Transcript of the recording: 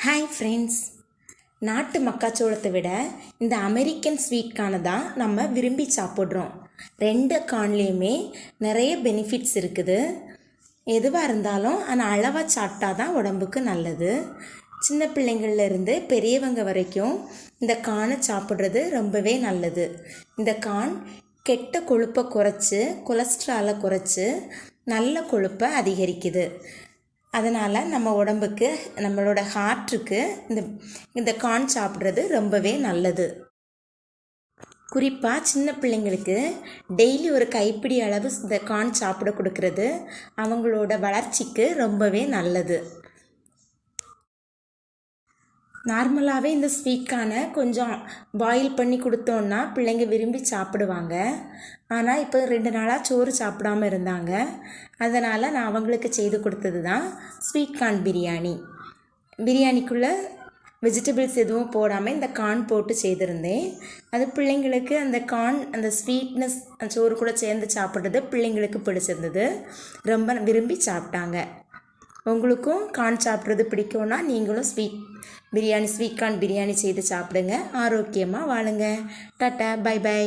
Hi friends, நாட்டு மக்காச்சோளத்தை விட இந்த அமெரிக்கன் ஸ்வீட் கார்னை தான் நம்ம விரும்பி சாப்பிட்றோம். ரெண்டு கார்ன்லேயுமே நிறைய பெனிஃபிட்ஸ் இருக்குது. எதுவாக இருந்தாலும் ஆனால் அளவாக சாப்பிட்டா தான் உடம்புக்கு நல்லது. சின்ன பிள்ளைங்கள்லேருந்து பெரியவங்க வரைக்கும் இந்த கார்னை சாப்பிட்றது ரொம்பவே நல்லது. இந்த கார்ன் கெட்ட கொழுப்பை குறைச்சி கொலஸ்ட்ராலை குறைச்சி நல்ல கொழுப்பை அதிகரிக்குது. அதனால் நம்ம உடம்புக்கு, நம்மளோட ஹார்ட்டுக்கு இந்த கார்ன் சாப்பிட்றது ரொம்பவே நல்லது. குறிப்பாக சின்ன பிள்ளைங்களுக்கு டெய்லி ஒரு கைப்பிடி அளவு இந்த கார்ன் சாப்பிட கொடுக்கறது அவங்களோட வளர்ச்சிக்கு ரொம்பவே நல்லது. நார்மலாகவே இந்த ஸ்வீட் கார்னை கொஞ்சம் பாயில் பண்ணி கொடுத்தோன்னா பிள்ளைங்க விரும்பி சாப்பிடுவாங்க. ஆனால் இப்போ 2 நாளாக சோறு சாப்பிடாம இருந்தாங்க. அதனால் நான் அவங்களுக்கு செய்து கொடுத்தது தான் ஸ்வீட் கார்ன் பிரியாணி. பிரியாணிக்குள்ளே வெஜிடபிள்ஸ் எதுவும் போடாமல் இந்த கார்ன் போட்டு செய்திருந்தேன். அது பிள்ளைங்களுக்கு அந்த கார்ன், அந்த ஸ்வீட்னஸ் சோறு கூட சேர்ந்து சாப்பிட்றது பிள்ளைங்களுக்கு பிடிச்சிருந்தது. ரொம்ப விரும்பி சாப்பிட்டாங்க. உங்களுக்கும் கார்ன் சாப்பிட்றது பிடிக்கும்னா நீங்களும் ஸ்வீட் கார்ன் பிரியாணி செய்து சாப்பிடுங்க. ஆரோக்கியமாக வாழுங்க. Tata, bye by.